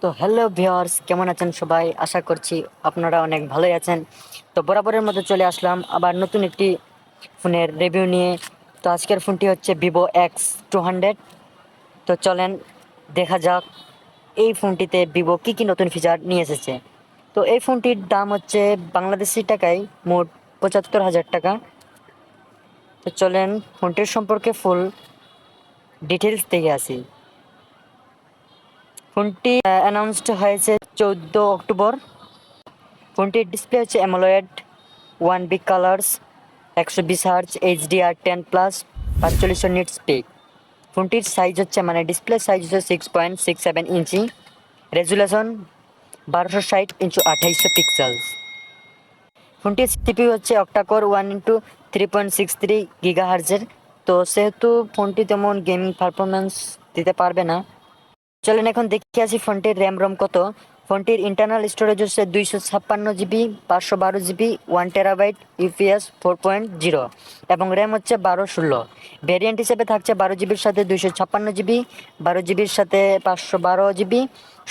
তো hello viewers, কেমন আছেন সবাই? আশা করছি আপনারা অনেক ভালোই আছেন। তো বরাবরের মতো চলে আসলাম আবার নতুন একটি ফোনের রিভিউ নিয়ে। তো আজকের ফোনটি হচ্ছে VIVO X200। তো চলেন দেখা যাক এই ফোনটিতে ভিভো কী নতুন ফিচার নিয়ে এসেছে। তো এই ফোনটির দাম হচ্ছে বাংলাদেশি টাকায় মোট ৭৫,০০০ টাকা। তো চলেন ফোনটির সম্পর্কে ফুল ডিটেলস দেখে আসি। ফোনটি অ্যানাউন্সড হয়েছে 14 অক্টোবর। ফোনটির ডিসপ্লে হচ্ছে AMOLED 1 big colours, 120 hertz HDR10+, 4500 nits pick. ফোনটির সাইজ হচ্ছে ডিসপ্লে সাইজ হচ্ছে 6.67 ইঞ্চি, রেজুলেশন 1260x2800 পিক্সেলস। ফোনটির সিপিইউ হচ্ছে অক্টাকোর 1x3.63 GHz। তো সেহেতু ফোনটি তেমন গেমিং পারফরমেন্স দিতে পারবে না। চলেন এখন দেখে আসি ফোনটির র্যাম রম কত। ফোনটির ইন্টারনাল স্টোরেজ হচ্ছে 256 জিবি, 512 জিবি, 1 TB, UPS 4.0 এবং র্যাম হচ্ছে 12/16। ভ্যারিয়েন্ট হিসেবে থাকছে 12 জিবির সাথে 256 জিবি, 12 জিবির সাথে 512 জিবি,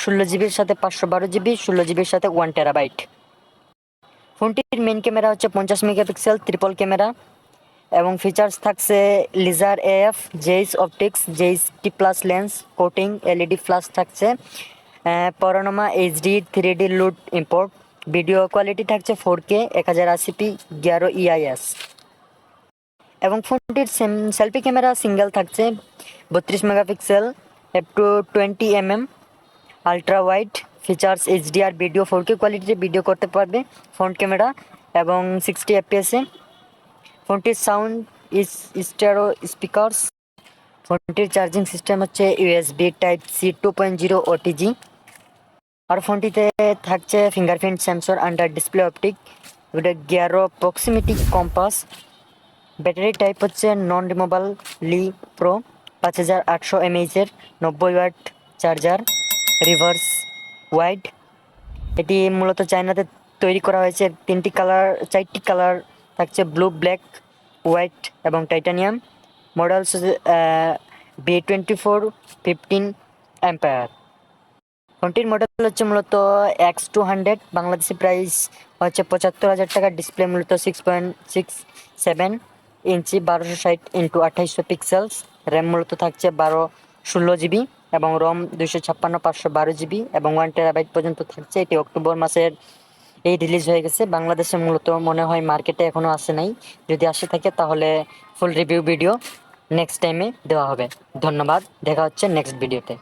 16 জিবির সাথে 512 জিবি, 16 জিবির সাথে 1 TB। ফোনটির মেইন ক্যামেরা হচ্ছে 50 মেগাপিক্সেল ট্রিপল ক্যামেরা এবং ফিচার্স থাকছে লিজার এফ, জেইস অপটিক্স, জেইস টি+ লেন্স, কোটিং, এলইডি ফ্ল্যাশ থাকছে, পরানোমা এইচডি 3D লুট ইম্পোর্ট। ভিডিও কোয়ালিটি থাকছে 4K 1080p 11 EIS এবং ফোনটির সেলফি ক্যামেরা সিঙ্গেল থাকছে 32 megapixel f/20 mm ultra wide. Features HDR video 4K কোয়ালিটিতে ভিডিও করতে পারবে ফ্রন্ট ক্যামেরা এবং 60 FPS-এ। ফোনটির সাউন্ড স্টেরিও স্পিকার্স। ফোনটির চার্জিং সিস্টেম হচ্ছে USB Type-C 2.0 OTG। আর ফোনটিতে থাকছে fingerprint sensor under display optic, gyro proximity compass. Battery type হচ্ছে নন রিমুভেবল প্রো, 5800 mAh-এর 90 ওয়াট চার্জার, রিভার্স ওয়াইড। এটি মূলত চায়নাতে তৈরি করা হয়েছে। 4টি কালার থাকছে, ব্লু, ব্ল্যাক, হোয়াইট এবং টাইটানিয়াম। মডেলস B2415 অ্যাম্পায়ার। ফোনটির মডেল হচ্ছে মূলত X200। বাংলাদেশি প্রাইস হচ্ছে ৭৫,০০০ টাকা। ডিসপ্লে মূলত 6.67 ইঞ্চি, 1260x2800 পিক্সেলস। র্যাম মূলত থাকছে 12/16 জিবি এবং রম 256 512 জিবি এবং 1 TB পর্যন্ত থাকছে। এটি অক্টোবর মাসের রিলিজ হয়ে গেছে। বাংলাদেশে মূলত মনে হয় মার্কেটে এখনও আসে নাই। যদি আসে থাকে তাহলে ফুল রিভিউ ভিডিও নেক্সট টাইমে দেওয়া হবে। ধন্যবাদ, দেখা হচ্ছে নেক্সট ভিডিওতে।